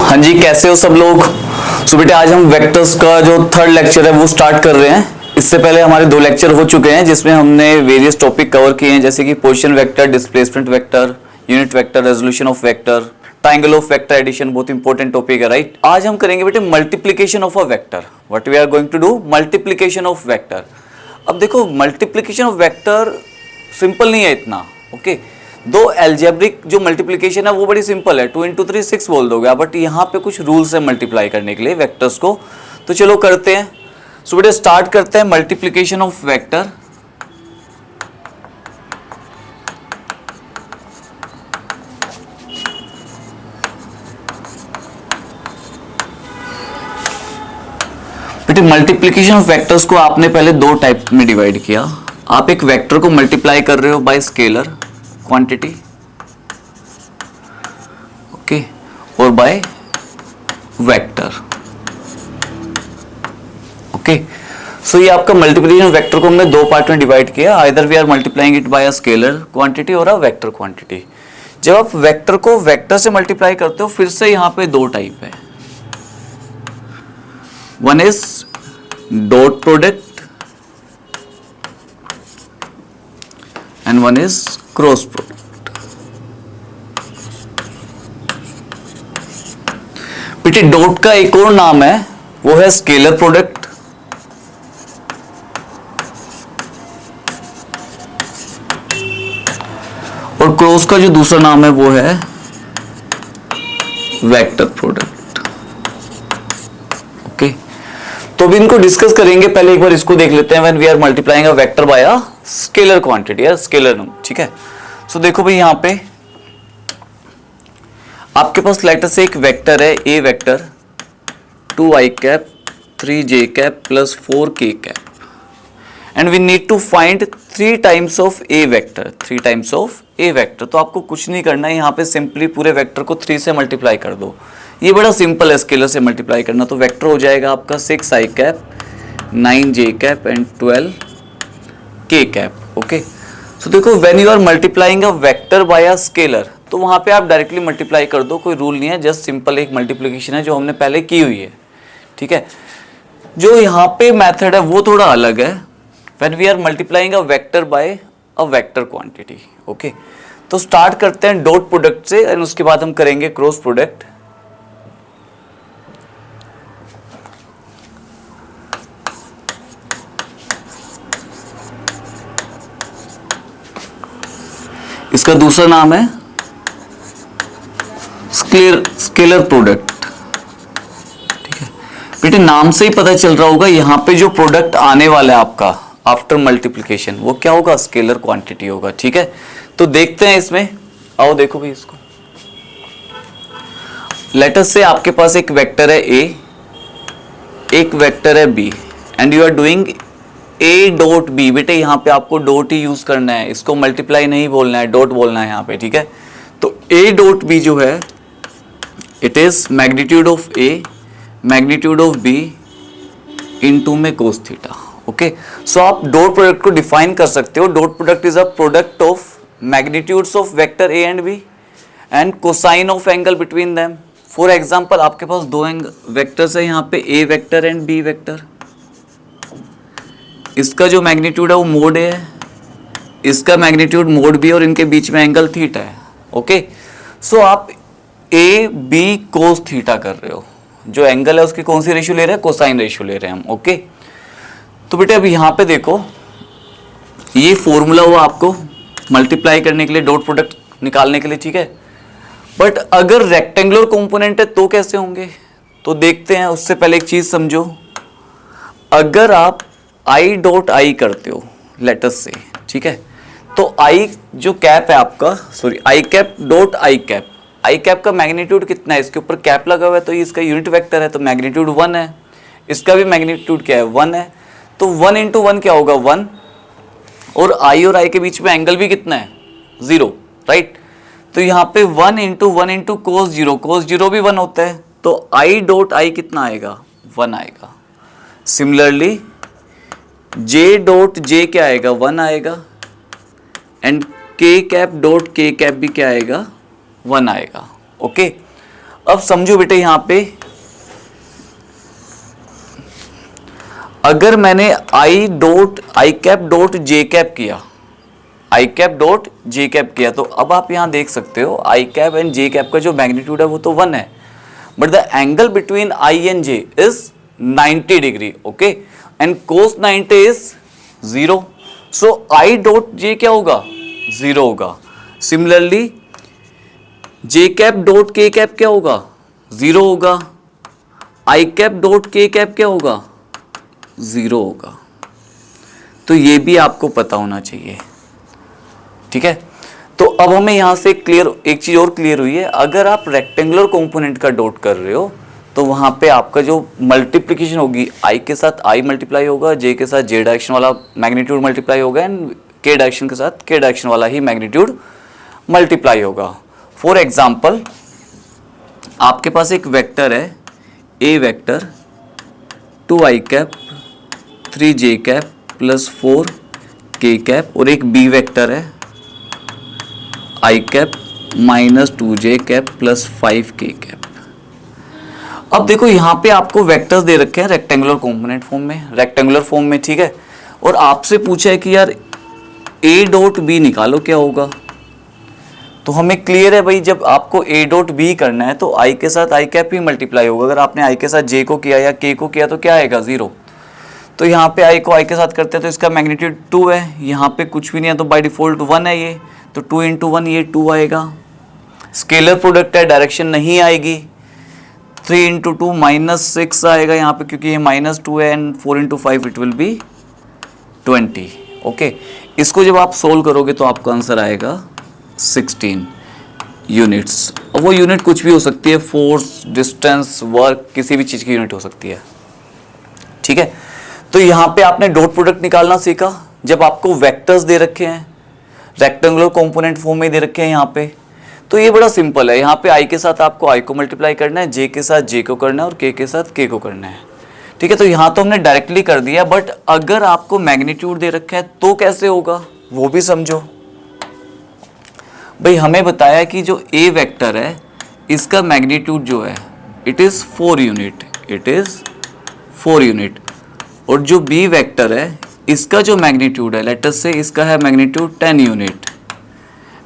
हाँ जी, कैसे हो सब लोग। सो बेटे आज हम वेक्टर्स का जो थर्ड लेक्चर है वो स्टार्ट कर रहे हैं। इससे पहले हमारे 2 लेक्चर हो चुके हैं जिसमें हमने वेरियस टॉपिक कवर किए हैं, जैसे कि position vector, displacement vector, unit vector, resolution of vector, triangle of vector addition. बहुत इंपॉर्टेंट टॉपिक है, राइट। आज हम करेंगे बेटे multiplication of a vector. What we are going to do, multiplication of vector. अब देखो मल्टीप्लीकेशन ऑफ वेक्टर सिंपल नहीं है इतना, ओके। दो एल्जेब्रिक जो मल्टीप्लिकेशन है वो बड़ी सिंपल है, 2 इंटू 3 6 बोल दोगे, बट यहाँ पे कुछ रूल्स है मल्टीप्लाई करने के लिए वेक्टर्स को। तो चलो करते हैं। सो बेटे स्टार्ट करते हैं मल्टीप्लिकेशन ऑफ वेक्टर। बेटे मल्टीप्लिकेशन ऑफ वेक्टर्स को आपने पहले 2 टाइप में डिवाइड किया। आप एक वेक्टर को मल्टीप्लाई कर रहे हो बाय स्केलर क्वांटिटी, ओके, और बाय वेक्टर, ओके। सो ये आपका मल्टीप्लिकेशन वेक्टर को हमने 2 पार्ट में डिवाइड किया। Either we are multiplying it by a scalar quantity और अ वेक्टर क्वांटिटी। जब आप वेक्टर को वेक्टर से मल्टीप्लाई करते हो, फिर से यहां पे 2 टाइप है। One is dot product and one is cross product। बेटे डॉट का एक और नाम है, वो है स्केलर प्रोडक्ट, और क्रॉस का जो दूसरा नाम है वो है वेक्टर प्रोडक्ट, ओके। तो अभी इनको डिस्कस करेंगे। पहले एक बार इसको देख लेते हैं। When we are multiplying a vector by a scalar quantity या स्केलर नंबर, ठीक है। सो देखो भाई यहां पे आपके पास लेटर से एक वेक्टर है, A vector 2i cap 3j cap plus 4k cap, and we need to find 3 times of A vector, 3 times of A vector. तो आपको कुछ नहीं करना है, यहां पे सिंपली पूरे वेक्टर को 3 से मल्टीप्लाई कर दो। ये बड़ा सिंपल है स्केलर से मल्टीप्लाई करना। तो वेक्टर हो जाएगा आपका 6i cap 9j cap and 12k cap, okay. So देखो when you are multiplying a vector by a scalar, तो वहां पे आप डायरेक्टली मल्टीप्लाई कर दो, कोई रूल नहीं है, जस्ट सिंपल एक मल्टीप्लिकेशन है जो हमने पहले की हुई है, ठीक है। जो यहाँ पे मेथड है वो थोड़ा अलग है, when we are multiplying a vector by a vector quantity, okay. तो स्टार्ट करते हैं डॉट प्रोडक्ट से, एंड उसके बाद हम करेंगे क्रॉस प्रोडक्ट। इसका दूसरा नाम है स्केलर प्रोडक्ट, ठीक है। बेटे नाम से ही पता चल रहा होगा यहां पे जो प्रोडक्ट आने वाला है आपका आफ्टर मल्टीप्लिकेशन, वो क्या होगा, स्केलर क्वांटिटी होगा, ठीक है। तो देखते हैं इसमें, आओ देखो भाई इसको। लेटर से आपके पास एक वेक्टर है ए, एक वेक्टर है B, and you are doing A dot B. बेटे यहाँ पे आपको डॉट ही यूज करना है, इसको मल्टीप्लाई नहीं बोलना है, डॉट बोलना है यहाँ पे, ठीक है। तो ए डॉट बी जो है, it is magnitude of A magnitude of B into में कोस थीटा, ओके। सो आप डॉट प्रोडक्ट को डिफाइन कर सकते हो। Dot product is a product of magnitudes of vector A and B and cosine of angle between them. For example आपके पास 2 vectors है यहाँ पे, A vector and B vector. इसका जो मैग्नीट्यूड है वो मोड ए है, इसका मैग्नीट्यूड मोड बी, और इनके बीच में एंगल थीटा है, ओके। सो आप ए बी कोस थीटा कर रहे हो, जो एंगल है उसकी कौन सी रेशियो ले रहे हैं, कोसाइन रेशियो ले रहे हैं हम, ओके। तो बेटे अब यहां पे देखो, ये फॉर्मूला हुआ आपको मल्टीप्लाई करने के लिए, डॉट प्रोडक्ट निकालने के लिए, ठीक है। बट अगर रेक्टेंगुलर कंपोनेंट है तो कैसे होंगे, तो देखते हैं। उससे पहले एक चीज समझो, अगर आप आई डॉट आई करते हो लेटर से, ठीक है, तो आई जो कैप है आपका, sorry I cap dot I cap, I cap का मैग्नीट्यूड कितना है, इसके ऊपर कैप लगा हुआ है तो ये इसका यूनिट वेक्टर है, तो मैग्नीट्यूड 1 है। इसका भी मैग्नीट्यूड क्या है, 1 है। तो 1 इंटू 1 क्या होगा, 1, और आई के बीच में एंगल भी कितना है, 0, राइट। तो यहाँ पे 1 इंटू कोस 0, कोस 0 भी 1 होता है, तो आई डॉट आई कितना आएगा, 1 आएगा। सिमिलरली जे डॉट जे क्या आएगा, 1 आएगा, एंड के कैप डॉट के कैप भी क्या आएगा, 1 आएगा, ओके। अब समझो बेटे यहां पे अगर मैंने आई कैप डॉट जे कैप किया, आई कैप डॉट जे कैप किया, तो अब आप यहां देख सकते हो आई कैप एंड जे कैप का जो मैग्नीट्यूड है वो तो 1 है, but the angle between I and J is 90 degree, okay, and cos 90 is 0, so I dot J क्या होगा, 0 होगा। सिमिलरली जे कैप डॉट के कैप क्या होगा, 0 होगा। आई कैप डॉट के कैप क्या होगा, 0 होगा। तो ये भी आपको पता होना चाहिए, ठीक है। तो अब हमें यहां से एक चीज और क्लियर हुई है, अगर आप रेक्टेंगुलर कंपोनेंट का डॉट कर रहे हो तो वहां पे आपका जो मल्टीप्लिकेशन होगी, आई के साथ आई मल्टीप्लाई होगा, जे के साथ जे डायरेक्शन वाला मैग्नीट्यूड मल्टीप्लाई होगा, एंड के डायरेक्शन के साथ के डायरेक्शन वाला ही मैग्नीट्यूड मल्टीप्लाई होगा। फॉर एग्जाम्पल आपके पास एक वेक्टर है, A vector 2i cap 3j cap plus 4k cap, और एक बी वेक्टर है i cap minus 2j cap plus 5k cap. अब देखो यहां पे आपको वेक्टर्स दे रखे हैं रेक्टेंगुलर कंपोनेंट फॉर्म में, रेक्टेंगुलर फॉर्म में, ठीक है, और आपसे पूछा है कि यार a डॉट बी निकालो क्या होगा। तो हमें क्लियर है भाई, जब आपको a डॉट बी करना है तो i के साथ i कैप ही मल्टीप्लाई होगा। अगर आपने i के साथ j को किया या k को किया तो क्या आएगा, 0। तो यहाँ पे i को i के साथ करते हैं तो इसका मैग्नीट्यूड 2 है, यहाँ पे कुछ भी नहीं है तो बाय डिफॉल्ट 1 है ये, तो 2 इंटू 1 ये 2 आएगा। स्केलर प्रोडक्ट है, डायरेक्शन नहीं आएगी, 3 इंटू 2 माइनस 6 आएगा यहाँ पे, क्योंकि ये माइनस 2 है, and 4 into 5 it will B 20, okay. इसको जब आप सोल्व करोगे तो आपका आंसर आएगा 16 यूनिट्स। और वो यूनिट कुछ भी हो सकती है, फोर्स, डिस्टेंस, वर्क, किसी भी चीज़ की यूनिट हो सकती है, ठीक है। तो यहाँ पे आपने डॉट प्रोडक्ट निकालना सीखा जब आपको वेक्टर्स दे रखे हैं, रेक्टेंगुलर कंपोनेंट फॉर्म में दे रखे हैं यहाँ पे। तो ये बड़ा सिंपल है, यहाँ पे i के साथ आपको i को मल्टीप्लाई करना है, j के साथ j को करना है, और k के साथ k को करना है, ठीक है। तो यहाँ तो हमने डायरेक्टली कर दिया, बट अगर आपको मैग्नीट्यूड दे रखा है तो कैसे होगा वो भी समझो। भाई हमें बताया कि जो a वेक्टर है इसका मैग्नीट्यूड जो है it is 4 unit, it is 4 unit, और जो b वेक्टर है इसका जो मैग्नीट्यूड है, लेट अस से इसका है magnitude 10 unit,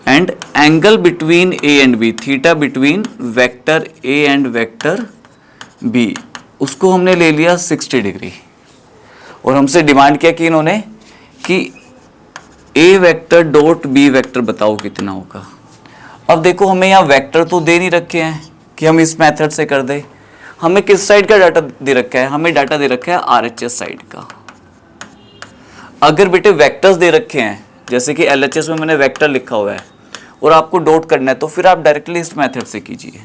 and angle between a and b, theta between vector a and vector b, उसको हमने ले लिया 60 डिग्री, और हमसे डिमांड किया कि इन्होंने कि a vector dot b vector बताओ कितना होगा। अब देखो हमें यहाँ वेक्टर तो दे नहीं रखे हैं कि हम इस मेथड से कर दे, हमें किस साइड का डाटा दे रखा है, हमें डाटा दे रखा है RHS साइड का। अगर बेटे वेक्टर्स दे रखे हैं, जैसे कि LHS में मैंने वेक्टर लिखा हुआ है और आपको डॉट करना है, तो फिर आप डायरेक्टली इस मेथड से कीजिए।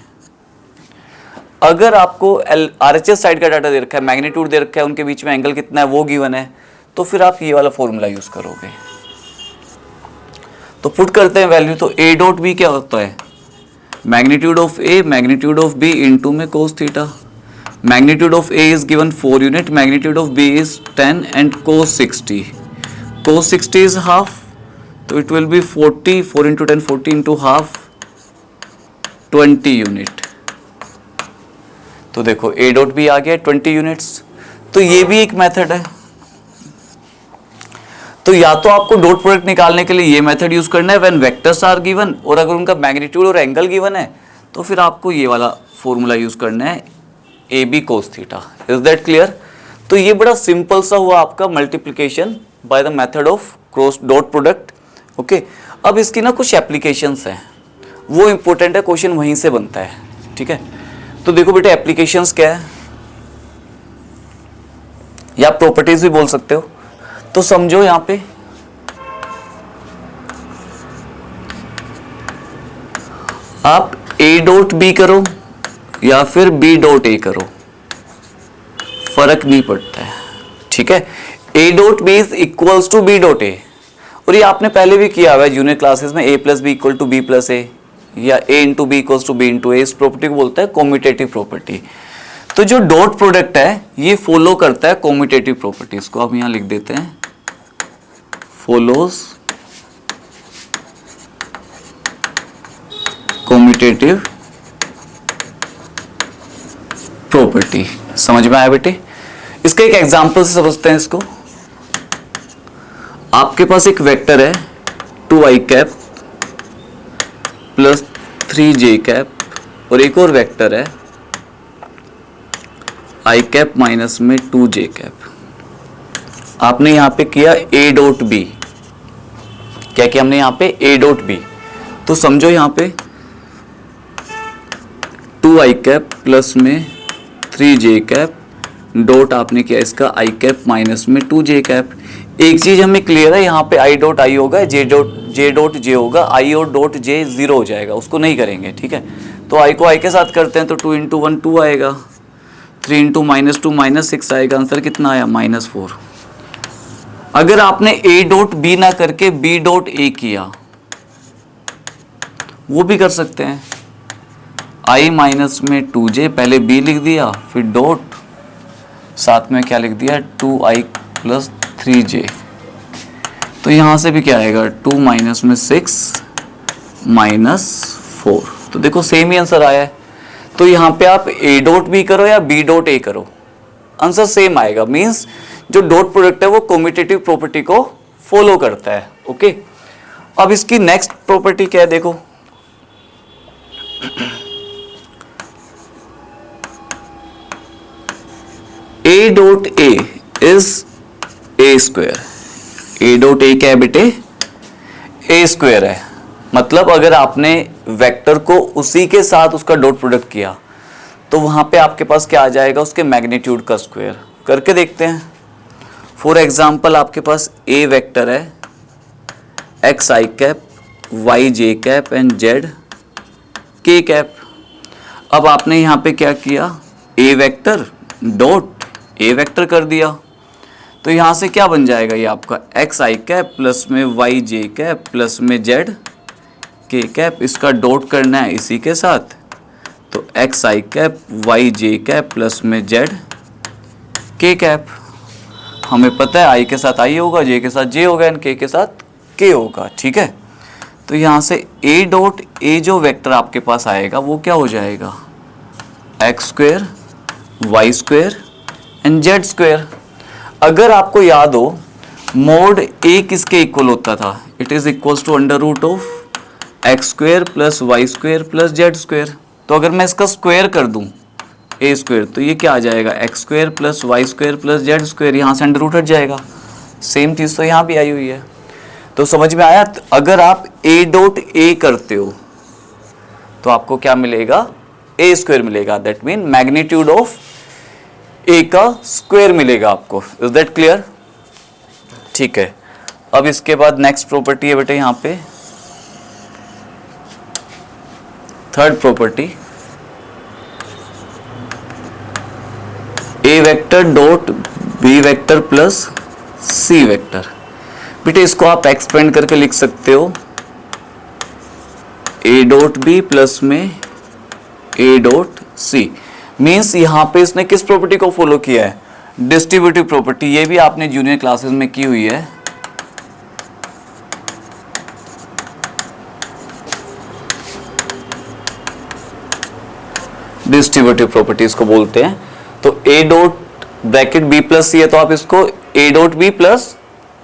अगर आपको RHS साइड का डाटा दे रखा है, मैग्नीट्यूड दे रखा है, उनके बीच में एंगल कितना है वो गिवन है, तो फिर आप ये वाला फॉर्मूला यूज करोगे। तो पुट करते हैं वैल्यू, तो a डॉट बी क्या होता है, magnitude of a magnitude of b into में cos theta. Magnitude of a is given 4 unit, magnitude of b is 10 and cos 60, cos 60 is half, तो it will be 40, 4 into 10 40 into half 20 unit. तो देखो a dot B आ गया 20 units. तो ये भी एक method है। तो या तो आपको डॉट प्रोडक्ट निकालने के लिए ये मेथड यूज करना है व्हेन वेक्टर्स आर गिवन, और अगर उनका मैग्नीट्यूड और एंगल गिवन है तो फिर आपको ये वाला फॉर्मूला यूज करना है A B cos theta. Is that clear? तो ये बड़ा सिंपल सा हुआ आपका multiplication by the method of cross dot product, okay. अब इसकी ना कुछ एप्लीकेशंस हैं, वो इंपॉर्टेंट है, क्वेश्चन वहीं से बनता है, ठीक है। तो देखो बेटे एप्लीकेशंस क्या है, या प्रॉपर्टीज भी बोल सकते हो। तो समझो यहां पे आप a डॉट बी करो या फिर b डॉट ए करो, फर्क नहीं पड़ता है, ठीक है। a dot B is equals to b dot A, और ये आपने पहले भी किया हुआ है जूनियर क्लासेस में, a plus B equal to B plus A, या a into B equals to B into A. इस प्रॉपर्टी को बोलता है कॉम्यूटेटिव प्रॉपर्टी। तो जो डॉट प्रोडक्ट है ये फॉलो करता है कॉम्यूटेटिव प्रॉपर्टीज को। आप यहां लिख देते हैं फॉलोज कॉम्यूटेटिव प्रॉपर्टी। समझ में आया बेटे? इसका एक एग्जांपल से समझते हैं इसको। आपके पास एक वेक्टर है 2i cap plus 3j cap और एक और वेक्टर है i कैप माइनस में 2j कैप। आपने यहां पे किया a डॉट b। क्या किया हमने यहां पे? a dot b। तो समझो यहां पे 2i कैप प्लस में 3j कैप डॉट आपने किया इसका i कैप माइनस में 2j कैप। एक चीज हमें क्लियर है, यहाँ पे i डॉट i होगा, j डॉट j होगा, i और डॉट j 0 हो जाएगा, उसको नहीं करेंगे। ठीक है, तो i को i के साथ करते हैं तो 2 इंटू 1 2 आएगा, 3 इंटू माइनस 2 माइनस 6 आएगा। आंसर कितना आया? -4। अगर आपने a डॉट b ना करके b डॉट a किया, वो भी कर सकते हैं। i माइनस में 2j, पहले b लिख दिया फिर डॉट, साथ में क्या लिख दिया 2i प्लस 3j। तो यहां से भी क्या आएगा 2 माइनस में 6 माइनस 4। तो देखो सेम ही आंसर आया है। तो यहां पे आप a डॉट b करो या b डॉट a करो, आंसर सेम आएगा। मींस जो डॉट प्रोडक्ट है वो कम्यूटेटिव प्रॉपर्टी को फॉलो करता है। ओके, अब इसकी नेक्स्ट प्रॉपर्टी क्या है देखो। a dot a is a square. a dot a क्या है बेटे? a स्क्वायर है। मतलब अगर आपने वेक्टर को उसी के साथ उसका डॉट प्रोडक्ट किया तो वहां पे आपके पास क्या आ जाएगा? उसके मैग्नीट्यूड का स्क्वायर। करके देखते हैं। फॉर एग्जाम्पल आपके पास a वेक्टर है xi cap yj cap and zk cap. अब आपने यहां पे क्या किया? a vector dot a vector कर दिया। तो यहां से क्या बन जाएगा? ये आपका xi कैप प्लस में yj कैप प्लस में zk कैप। इसका डॉट करना है इसी के साथ, तो xi cap yj cap plus में zk कैप। हमें पता है i के साथ i होगा, j के साथ j होगा एंड k के साथ k होगा। ठीक है, तो यहां से a डॉट a जो वेक्टर आपके पास आएगा वो क्या हो जाएगा? x square y square and z square. अगर आपको याद हो मोड a किसके इक्वल होता था? It is equals to under root of X square plus Y square plus Z square. तो अगर मैं इसका स्क्वायर कर दूं a स्क्वायर, तो ये क्या आ जाएगा? X square plus Y square plus Z square. यहाँ से अंडर रूट हट जाएगा। सेम चीज़ तो यहाँ भी आई हुई है। तो समझ में आया? अगर आप a डॉट a करते हो तो आपको क्या मिलेगा? a स्क्वायर मिलेगा। That mean magnitude of a का स्क्वायर मिलेगा आपको। Is that clear? ठीक है, अब इसके बाद नेक्स्ट प्रॉपर्टी है बेटे यहाँ पे third property, a vector dot b vector plus c vector. बेटे इसको आप एक्सपेंड करके लिख सकते हो a डॉट b प्लस में a डॉट c। मीन्स यहां पे इसने किस प्रॉपर्टी को फॉलो किया है? Distributive property. ये भी आपने जूनियर क्लासेस में की हुई है। डिस्ट्रीब्यूटिव प्रॉपर्टी इसको बोलते हैं। तो a dot bracket b plus c है, तो आप इसको a dot b plus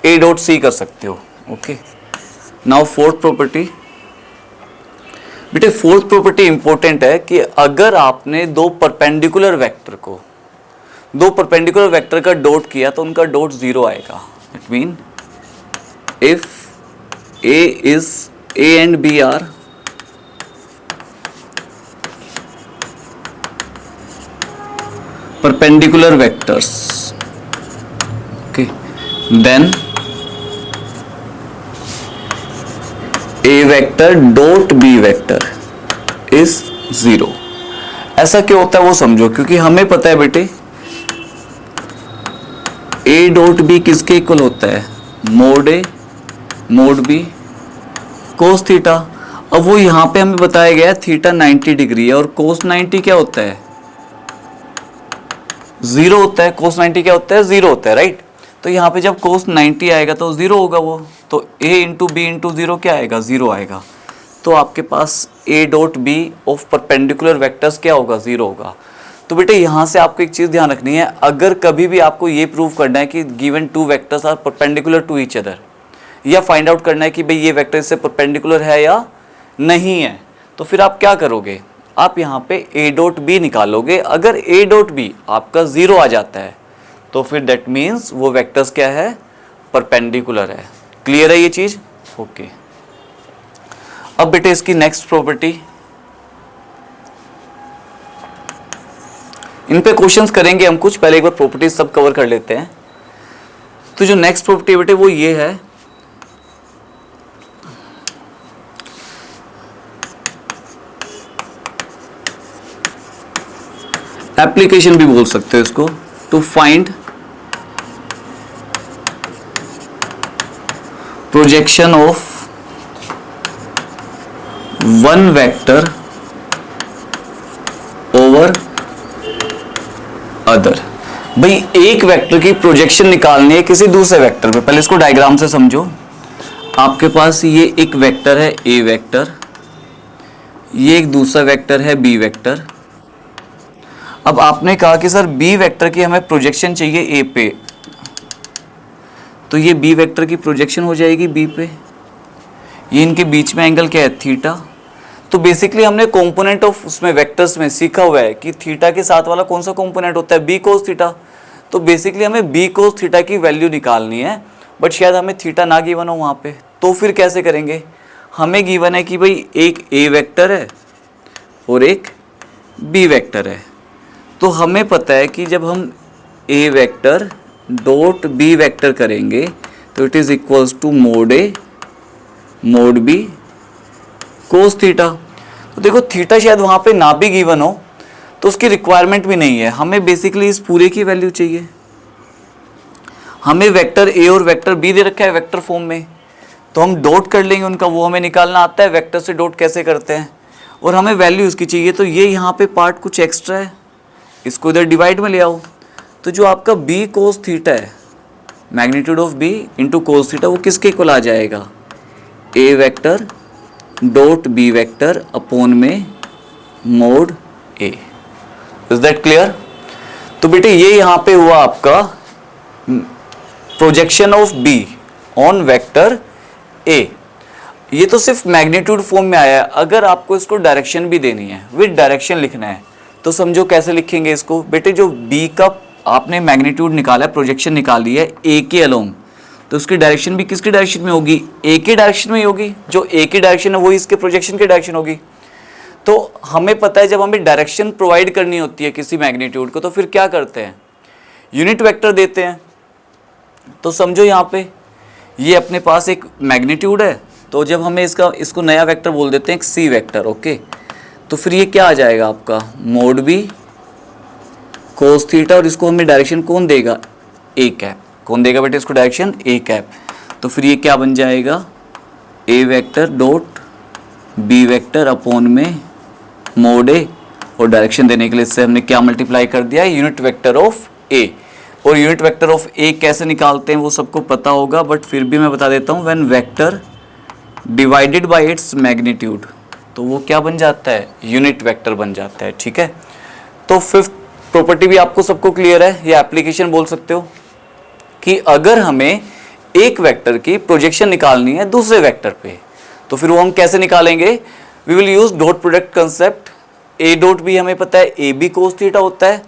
a dot c कर सकते हो। Okay, now fourth property. बेटे फोर्थ प्रॉपर्टी इंपॉर्टेंट है कि अगर आपने दो परपेंडिकुलर वेक्टर का डॉट किया तो उनका डॉट 0 आएगा। It mean if a and b are perpendicular vectors, okay, then a vector dot b vector is 0। ऐसा क्यों होता है वो समझो, क्योंकि हमें पता है बेटे a डॉट b किसके इक्वल होता है? Mode a mode b cos theta. अब वो यहां पे हमें बताया गया है थीटा 90 डिग्री है और कोस 90 क्या होता है? 0 होता है। कोस 90 क्या होता है? 0 होता है, राइट। तो यहाँ पे जब कोस 90 आएगा तो 0 होगा वो, तो a इंटू बी इंटू 0 क्या आएगा? 0 आएगा। तो आपके पास a dot B of perpendicular vectors क्या होगा? 0 होगा। तो बेटे यहाँ से आपको एक चीज़ ध्यान रखनी है, अगर कभी भी आपको ये प्रूव करना है कि given two vectors are perpendicular to each other, या फाइंड आउट करना है कि भाई ये वेक्टर इससे परपेंडिकुलर है या नहीं है, तो फिर आप क्या करोगे, आप यहाँ पे ए डॉट बी निकालोगे। अगर ए डॉट बी आपका 0 आ जाता है तो फिर दैट मीन्स वो वेक्टर्स क्या है, परपेंडिकुलर है। क्लियर है ये चीज़? ओके। अब बेटे इसकी नेक्स्ट प्रॉपर्टी, इन पे क्वेश्चंस करेंगे हम कुछ, पहले एक बार प्रॉपर्टीज सब कवर कर लेते हैं। तो जो नेक्स्ट प्रॉपर्टी बेटे वो ये है, एप्लीकेशन भी बोल सकते हो इसको, to find projection of one vector over other. भाई एक वेक्टर की प्रोजेक्शन निकालनी है किसी दूसरे वेक्टर पे। पहले इसको डायग्राम से समझो। आपके पास ये एक वेक्टर है ए वेक्टर, ये एक दूसरा वेक्टर है बी वेक्टर। अब आपने कहा कि सर बी वेक्टर की हमें प्रोजेक्शन चाहिए ए पे, तो ये बी वेक्टर की प्रोजेक्शन हो जाएगी बी पे। ये इनके बीच में एंगल क्या है, थीटा। तो बेसिकली हमने कंपोनेंट ऑफ उसमें वेक्टर्स में सीखा हुआ है कि थीटा के साथ वाला कौन सा कंपोनेंट होता है, बी कोस थीटा। तो बेसिकली हमें बी कोस थीटा की वैल्यू निकालनी है, बट शायद हमें थीटा ना गिवन हो वहाँ पे। तो फिर कैसे करेंगे, हमें गिवन है कि भाई एक ए वेक्टर है और एक बी वेक्टर है। तो हमें पता है कि जब हम A vector dot B vector करेंगे तो it is equals to mod A mod B cos theta. तो देखो थीटा शायद वहाँ पे ना भी गिवन हो तो उसकी रिक्वायरमेंट भी नहीं है, हमें बेसिकली इस पूरे की वैल्यू चाहिए। हमें वेक्टर ए और वेक्टर बी दे रखा है वेक्टर फॉर्म में, तो हम डॉट कर लेंगे उनका, वो हमें निकालना आता है वेक्टर से डॉट कैसे करते हैं, और हमें वैल्यू उसकी चाहिए। तो ये यहाँ पे पार्ट कुछ एक्स्ट्रा है, इसको इधर डिवाइड में ले आओ। तो जो आपका बी कोस थीटा है, magnitude of B into cos theta, वो किसके इक्वल आ जाएगा, A vector dot B vector upon में mod A. Is that clear? तो बेटे ये यहाँ पे हुआ आपका projection of B on vector A. ये तो सिर्फ मैग्नीट्यूड फॉर्म में आया है। अगर आपको इसको डायरेक्शन भी देनी है, विद डायरेक्शन लिखना है, तो समझो कैसे लिखेंगे इसको। बेटे जो बी का आपने मैग्नीट्यूड निकाला है, प्रोजेक्शन निकाली है ए के अलोंग, तो उसकी डायरेक्शन भी किसकी डायरेक्शन में होगी, ए की डायरेक्शन में होगी। जो ए की डायरेक्शन है वही इसके प्रोजेक्शन की डायरेक्शन होगी। तो हमें पता है जब हमें डायरेक्शन प्रोवाइड करनी होती है किसी मैग्नीट्यूड को, तो फिर क्या करते हैं, यूनिट वेक्टर देते हैं। तो समझो यहाँ पे ये अपने पास एक मैग्नीट्यूड है, तो जब हमें इसको नया वेक्टर बोल देते हैं, एक सी वेक्टर। ओके, तो फिर ये क्या आ जाएगा आपका, मोड बी कोस थीटा, और इसको हमें डायरेक्शन कौन देगा, ए कैप। कौन देगा बेटे इसको डायरेक्शन, ए कैप। तो फिर ये क्या बन जाएगा, A vector dot B vector upon में मोड ए, और डायरेक्शन देने के लिए इससे हमने क्या मल्टीप्लाई कर दिया, यूनिट वेक्टर ऑफ ए। और यूनिट वेक्टर ऑफ ए कैसे निकालते हैं वो सबको पता होगा, बट फिर भी मैं बता देता हूँ, when vector divided by its magnitude, तो वो क्या बन जाता है, यूनिट वेक्टर बन जाता है। ठीक है, तो फिफ्थ प्रॉपर्टी भी आपको सबको क्लियर है, ये एप्लीकेशन बोल सकते हो कि अगर हमें एक वेक्टर की प्रोजेक्शन निकालनी है दूसरे वेक्टर पे, तो फिर वो हम कैसे निकालेंगे, we will use dot product concept. A dot B हमें पता है ए बी कोस थीटा होता है।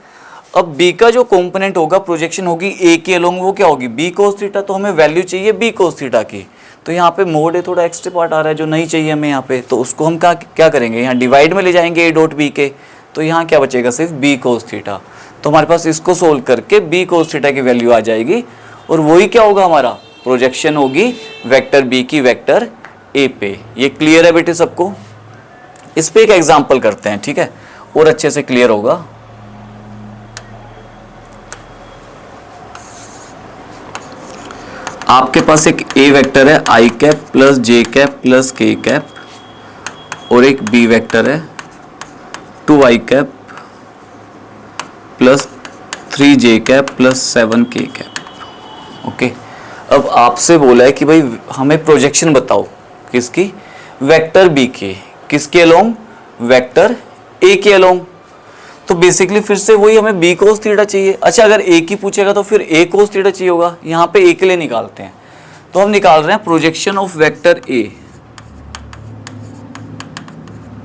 अब बी का जो कंपोनेंट होगा, प्रोजेक्शन होगी ए के अलोंग, वो क्या होगी, बी कोस थीटा। तो हमें वैल्यू चाहिए बी कोस थीटा की। तो यहाँ पे मोड ए थोड़ा एक्स्ट्रा पार्ट आ रहा है जो नहीं चाहिए हमें यहाँ पे, तो उसको हम क्या करेंगे, यहाँ डिवाइड में ले जाएंगे ए डॉट बी के। तो यहाँ क्या बचेगा, सिर्फ बी कोस थीटा। तो हमारे पास इसको सोल्व करके बी कोस थीटा की वैल्यू आ जाएगी, और वही क्या होगा, हमारा प्रोजेक्शन होगी वेक्टर बी की वेक्टर ए पे। ये क्लियर है बेटे सबको? इस पे एक एग्जांपल करते हैं, ठीक है, और अच्छे से क्लियर होगा। आपके पास एक ए वेक्टर है आई cap plus J cap plus के कैप, और एक बी वेक्टर है 2i cap plus 3j cap plus 7k cap. Okay, अब आपसे बोला है कि भाई हमें प्रोजेक्शन बताओ किसकी, वेक्टर बी के, किसके अलोंग, वेक्टर ए के अलोंग। तो बेसिकली फिर से वही हमें बी कोस थीटा चाहिए। अच्छा अगर ए की पूछेगा तो फिर ए कोस थीटा चाहिए होगा। यहाँ पे ए के लिए निकालते हैं, तो हम निकाल रहे हैं projection of vector A,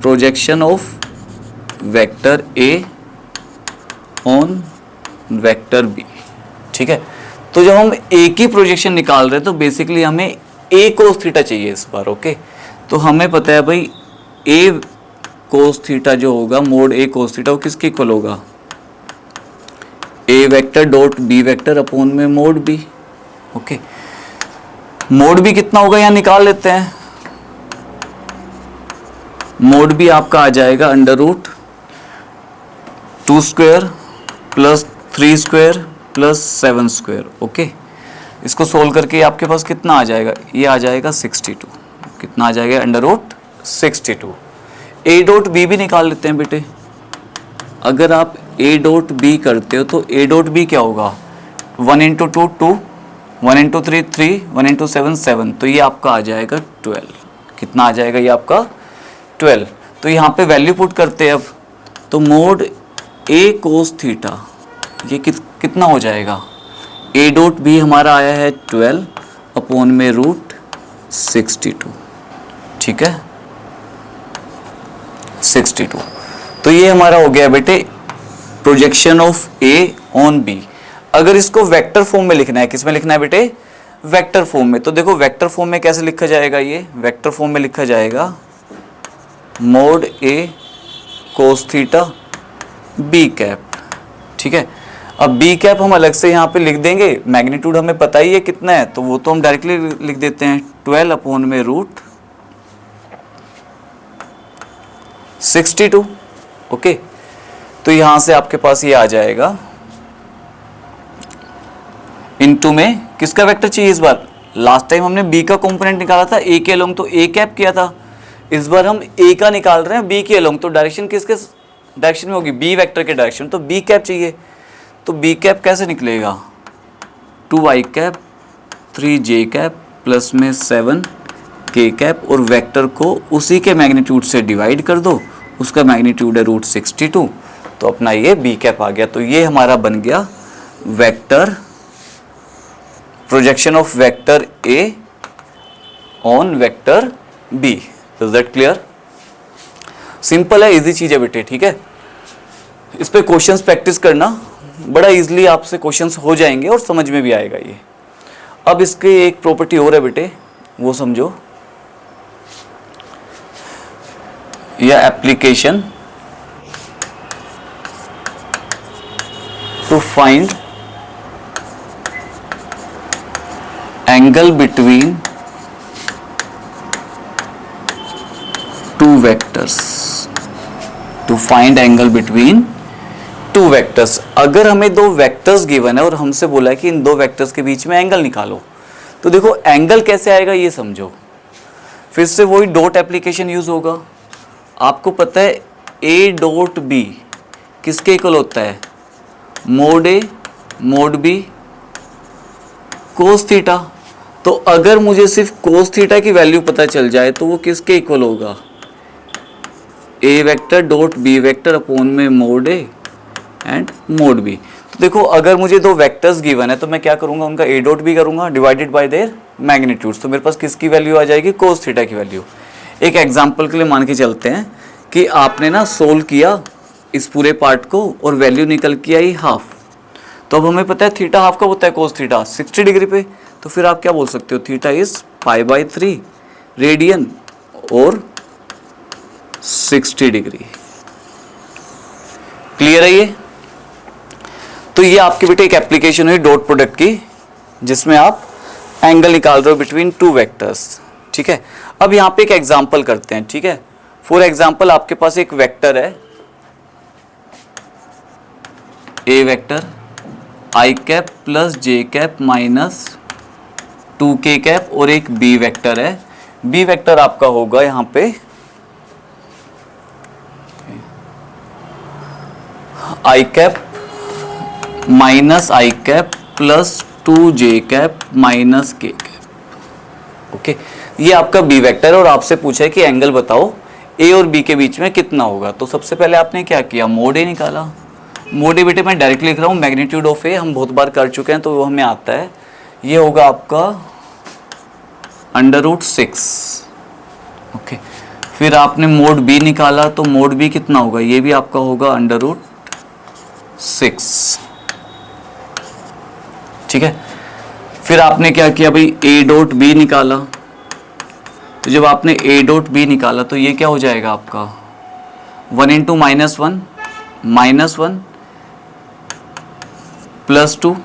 projection of vector A on vector B. ठीक है, तो जब हम ए की प्रोजेक्शन निकाल रहे हैं तो बेसिकली हमें ए कोस थीटा चाहिए इस बार। ओके, तो हमें पता है भाई ए कोस थीटा जो होगा, मोड ए कोस थीटा, वो किसके इक्वल होगा, A vector dot B vector upon में mod B. Okay, mod B कितना होगा यहाँ निकाल लेते हैं। मोड बी आपका आ जाएगा under root 2 square plus 3 square plus 7 square. Okay, इसको सोल्व करके आपके पास कितना आ जाएगा, ये आ जाएगा 62। कितना आ जाएगा, under root 62। A dot B भी निकाल लेते हैं बेटे। अगर आप ए डॉट बी करते हो तो ए डॉट बी क्या होगा, 1 इंटू 2 2, 1 इंटू 3 3, 1 इंटू 7 7, तो ये आपका आ जाएगा 12। कितना आ जाएगा ये आपका 12। तो यहाँ पे वैल्यू पुट करते हैं अब, तो मोड ए कोस थीटा ये कितना हो जाएगा, ए डॉट बी हमारा आया है 12 अपॉन में रूट 62। ठीक है, 62। तो ये हमारा हो गया बेटे projection of A on B. अगर इसको वेक्टर फॉर्म में लिखना है, किस में लिखना है बेटे, वेक्टर फॉर्म में। तो देखो वेक्टर फॉर्म में कैसे लिखा जाएगा, ये वेक्टर फॉर्म में लिखा जाएगा मोड ए कोस थीटा बी कैप। ठीक है, अब बी कैप हम अलग से यहाँ पे लिख देंगे, मैग्नीट्यूड हमें पता ही है कितना है, तो वो तो हम डायरेक्टली लिख देते हैं 12 अपॉन में रूट 62। ओके, तो यहां से आपके पास ये आ जाएगा, इनटू में किसका वेक्टर चाहिए इस बार, लास्ट टाइम हमने बी का कंपोनेंट निकाला था ए के अलोंग, तो ए कैप किया था। इस बार हम ए का निकाल रहे हैं बी के अलोंग, तो डायरेक्शन किसके डायरेक्शन में होगी, बी वेक्टर के डायरेक्शन, तो बी कैप चाहिए। तो बी कैप कैसे निकलेगा, 2i cap 3j cap plus में 7k कैप, और वेक्टर को उसी के मैग्नीट्यूड से डिवाइड कर दो, उसका मैग्नीट्यूड है रूट 62, तो अपना ये बी कैप आ गया। तो ये हमारा बन गया vector, projection of vector A on vector B. Is that clear? Simple है, इजी चीज है बेटे। ठीक है, इस पे क्वेश्चंस प्रैक्टिस करना, बड़ा इजीली आपसे क्वेश्चंस हो जाएंगे और समझ में भी आएगा ये। अब इसकी एक प्रॉपर्टी और है बेटे, वो समझो, या application to find angle between two vectors, to find angle between two vectors. अगर हमें दो वेक्टर्स गिवन है और हमसे बोला है कि इन दो वेक्टर्स के बीच में एंगल निकालो, तो देखो एंगल कैसे आएगा ये समझो। फिर से वही डॉट एप्लीकेशन यूज होगा। आपको पता है ए डॉट बी किसके इक्वल होता है, mode A mod B cos theta. तो अगर मुझे सिर्फ कोस थीटा की वैल्यू पता चल जाए तो वो किसके इक्वल होगा, A vector dot B vector upon में mod A and mod B. तो देखो अगर मुझे दो वेक्टर्स गिवन है तो मैं क्या करूंगा, उनका ए डॉट बी करूंगा डिवाइडेड बाय देयर मैग्नीट्यूड्स। तो मेरे पास किसकी वैल्यू आ जाएगी, कोस थीटा की वैल्यू। एक एग्जांपल के लिए मान के चलते हैं कि आपने ना सोल्व किया इस पूरे पार्ट को और वैल्यू निकल के आई हाफ। तो अब हमें पता है थीटा हाफ कब होता है, कोस थीटा 60 डिग्री पे। तो फिर आप क्या बोल सकते हो, थीटा इज π/3 रेडियन और 60 डिग्री। क्लियर है ये? तो ये आपके बेटे एक एप्लीकेशन हुई डॉट प्रोडक्ट की, जिसमें आप एंगल निकाल रहे हो बिटवीन टू वेक्टर्स। ठीक है, अब यहाँ पे एक एग्जांपल करते हैं। ठीक है, फॉर एग्जांपल आपके पास एक वेक्टर है A vector I cap plus J cap minus 2k cap, और एक बी वेक्टर है। बी वेक्टर आपका होगा यहाँ पे I cap minus I cap plus 2j cap minus k cap. Okay, ये आपका बी वेक्टर है और आपसे पूछा है कि एंगल बताओ ए और बी के बीच में कितना होगा। तो सबसे पहले आपने क्या किया, मोड ए निकाला। मोड ए बेटे मैं डायरेक्टली लिख रहा हूँ, मैग्नीट्यूड ऑफ ए हम बहुत बार कर चुके हैं तो वो हमें आता है, ये होगा आपका √6। ओके, फिर आपने मोड बी निकाला, तो मोड बी कितना होगा, ये भी आपका होगा √6। ठीक है, फिर आपने क्या किया भाई, ए डॉट बी निकाला। तो जब आपने ए डॉट बी निकाला तो ये क्या हो जाएगा आपका 1 × -1 -1 +2,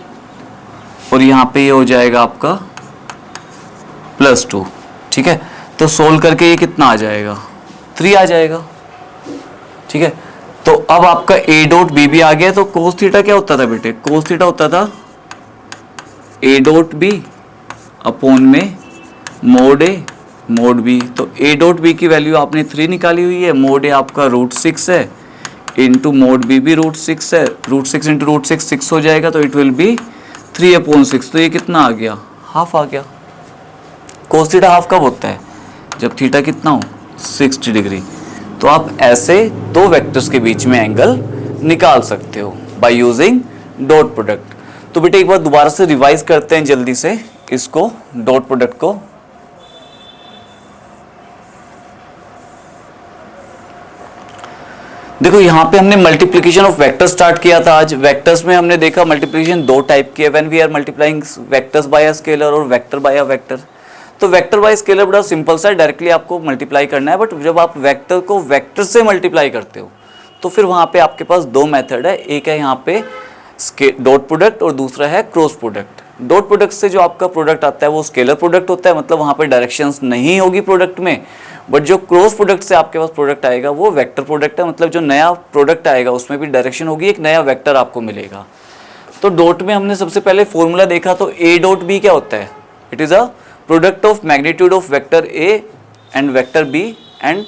और यहाँ पे ये हो जाएगा आपका +2। ठीक है, तो सोल्व करके ये कितना आ जाएगा, 3 आ जाएगा। ठीक है, तो अब आपका ए डॉट बी भी आ गया। तो कोस थीटा क्या होता था बेटे, कोस थीटा होता था ए डॉट बी अपॉन में मोड ए मोड बी। तो ए डॉट बी की वैल्यू आपने 3 निकाली हुई है, मोड ए आपका √6 है, इंटू मोड बी भी √6 है, √6 × √6 6 हो जाएगा, तो इट विल बी 3/6। तो ये कितना आ गया, हाफ आ गया। कोस थीटा हाफ कब होता है, जब थीटा कितना हो 60 डिग्री। तो आप ऐसे दो वेक्टर्स के बीच में एंगल निकाल सकते हो बाय यूजिंग डॉट प्रोडक्ट। तो बेटे एक बार दोबारा से रिवाइज करते हैं जल्दी से इसको, डॉट प्रोडक्ट को। देखो यहाँ पे हमने मल्टीप्लिकेशन ऑफ वेक्टर्स स्टार्ट किया था आज। वेक्टर्स में हमने देखा मल्टीप्लिकेशन दो टाइप की है, when we are multiplying vectors by a scalar और वेक्टर बाय अ वेक्टर। तो वेक्टर बाय स्केलर बड़ा सिंपल सा है, डायरेक्टली आपको मल्टीप्लाई करना है। बट जब आप वेक्टर को वेक्टर से मल्टीप्लाई करते हो तो फिर वहाँ पे आपके पास दो मेथड है, एक है यहाँ पे डॉट प्रोडक्ट और दूसरा है क्रॉस प्रोडक्ट। डॉट प्रोडक्ट से जो आपका प्रोडक्ट आता है वो स्केलर प्रोडक्ट होता है, मतलब वहाँ पे डायरेक्शंस नहीं होगी प्रोडक्ट में। बट जो क्रॉस प्रोडक्ट से आपके पास प्रोडक्ट आएगा वो वेक्टर प्रोडक्ट है, मतलब जो नया प्रोडक्ट आएगा उसमें भी डायरेक्शन होगी, एक नया वेक्टर आपको मिलेगा। तो डॉट में हमने सबसे पहले फॉर्मूला देखा, तो ए डॉट बी क्या होता है, it is a product of magnitude of vector A and vector B and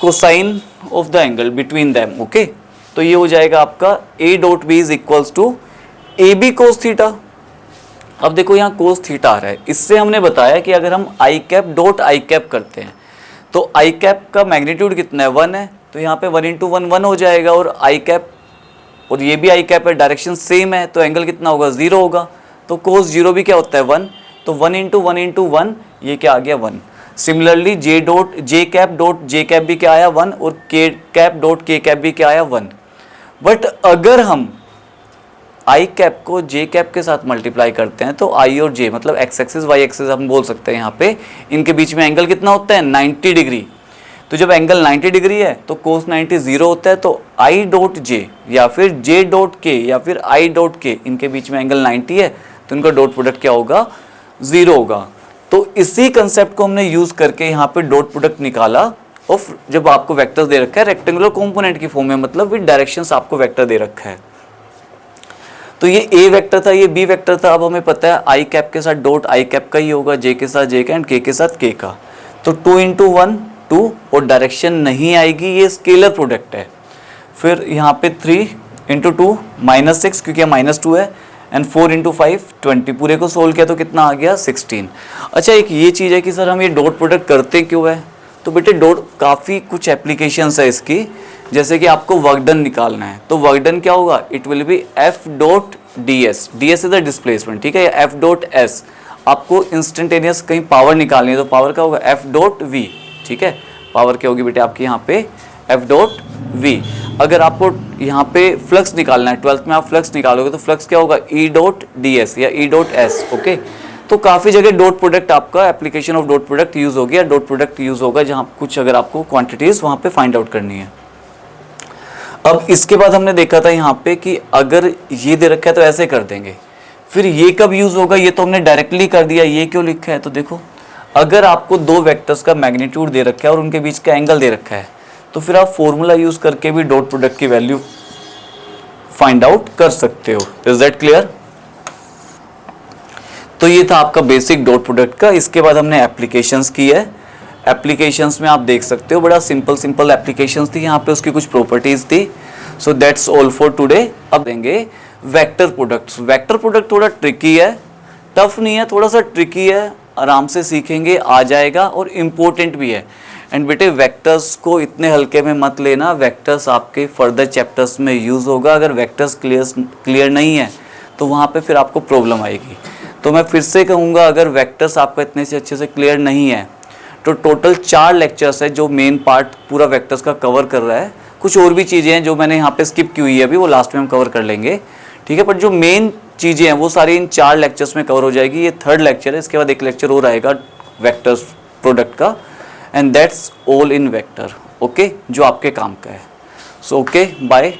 cosine of the angle between them. Okay, तो ये हो जाएगा आपका A dot B is equals to A B cos theta. अब देखो यहाँ कोस थीटा आ रहा है, इससे हमने बताया कि अगर हम आई कैप डॉट आई कैप करते हैं तो आई कैप का मैग्नीट्यूड कितना है, 1 है, तो यहाँ पे 1 × 1 1 हो जाएगा, और आई कैप और ये भी आई कैप है, डायरेक्शन सेम है, तो एंगल कितना होगा, 0 होगा। तो कोस 0 भी क्या होता है, 1, तो 1 × 1 × 1 ये क्या आ गया, 1। सिमिलरली जे कैप डॉट जे कैप भी क्या आया, 1, और के कैप डॉट के कैप भी क्या आया, 1। बट अगर हम आई कैप को जे कैप के साथ मल्टीप्लाई करते हैं तो आई और जे मतलब एक्स एक्सिस वाई एक्सिस हम बोल सकते हैं, यहाँ पे इनके बीच में एंगल कितना होता है, 90 डिग्री। तो जब एंगल 90 डिग्री है तो कोस 90 0 होता है, तो आई डॉट जे या फिर जे डॉट के या फिर आई डॉट के, इनके बीच में एंगल 90 है, तो इनका डॉट प्रोडक्ट क्या होगा, 0 होगा। तो इसी कंसेप्ट को हमने यूज करके यहाँ पे डॉट प्रोडक्ट निकाला ऑफ, जब आपको वेक्टर्स दे रखा है रेक्टेंगुलर कंपोनेंट की फॉर्म में, मतलब विद डायरेक्शंस आपको वेक्टर दे रखा है। तो ये ए वेक्टर था, ये बी वेक्टर था। अब हमें पता है आई कैप के साथ डॉट आई कैप का ही होगा, जे के साथ जे का एंड के साथ के का। तो 2 × 1 2, और डायरेक्शन नहीं आएगी, ये स्केलर प्रोडक्ट है। फिर यहाँ पे 3 × 2 -6 क्योंकि -2 है, एंड 4 × 5 20। पूरे को सोल्व किया तो कितना आ गया, 16। अच्छा, एक ये चीज़ है कि सर हम ये डॉट प्रोडक्ट करते क्यों है, तो बेटे डॉट काफ़ी कुछ एप्लीकेशंस है इसकी। जैसे कि आपको वर्क डन निकालना है, तो वर्क डन क्या होगा, it will B F dot ds, ds is the displacement, ठीक है, F डॉट s। आपको इंस्टेंटेनियस कहीं पावर निकालनी है तो पावर क्या होगा, F डॉट v, ठीक है। पावर क्या होगी बेटे आपकी यहाँ पे F डॉट v। अगर आपको यहाँ पे फ्लक्स निकालना है, 12th में आप फ्लक्स निकालोगे तो फ्लक्स क्या होगा, E डॉट ds या E डॉट s। ओके, तो काफ़ी जगह डॉट प्रोडक्ट आपका application of dot product use होगी, या डॉट प्रोडक्ट यूज़ होगा जहाँ कुछ अगर आपको क्वांटिटीज़ वहाँ पे फाइंड आउट करनी है। अब इसके बाद हमने देखा था यहाँ पे कि अगर ये दे रखा है तो ऐसे कर देंगे, फिर ये कब यूज़ होगा, ये तो हमने डायरेक्टली कर दिया, ये क्यों लिखा है, तो देखो अगर आपको दो वेक्टर्स का मैग्नीट्यूड दे रखा है और उनके बीच का एंगल दे रखा है तो फिर आप फॉर्मूला यूज़ करके भी डॉट प्रोडक्ट की वैल्यू फाइंड आउट कर सकते हो। Is that clear? तो ये था आपका बेसिक डॉट प्रोडक्ट का। इसके बाद हमने एप्लीकेशंस की है। एप्लीकेशंस में आप देख सकते हो बड़ा सिंपल एप्लीकेशंस थी, यहाँ पे उसकी कुछ प्रॉपर्टीज थी। So that's all for today. अब देंगे वेक्टर प्रोडक्ट्स। वेक्टर प्रोडक्ट थोड़ा ट्रिकी है, टफ नहीं है, थोड़ा सा ट्रिकी है, आराम से सीखेंगे, आ जाएगा और इम्पोर्टेंट भी है। एंड बेटे वेक्टर्स को इतने हल्के में मत लेना, वेक्टर्स आपके फर्दर चैप्टर्स में यूज़ होगा। अगर वेक्टर्स क्लियर नहीं है तो वहाँ पे फिर आपको प्रॉब्लम आएगी। तो मैं फिर से कहूँगा, अगर वेक्टर्स आपका इतने से अच्छे से क्लियर नहीं है तो टोटल 4 लेक्चर्स है जो मेन पार्ट पूरा वेक्टर्स का कवर कर रहा है। कुछ और भी चीज़ें हैं जो मैंने यहाँ पे स्किप की हुई है अभी, वो लास्ट में हम कवर कर लेंगे, ठीक है। पर जो मेन चीज़ें हैं वो सारी इन 4 लेक्चर्स में कवर हो जाएगी। ये 3rd लेक्चर है, इसके बाद एक लेक्चर और आएगा वेक्टर्स प्रोडक्ट का, and that's all in vector, okay, जो आपके काम का है। So okay, bye.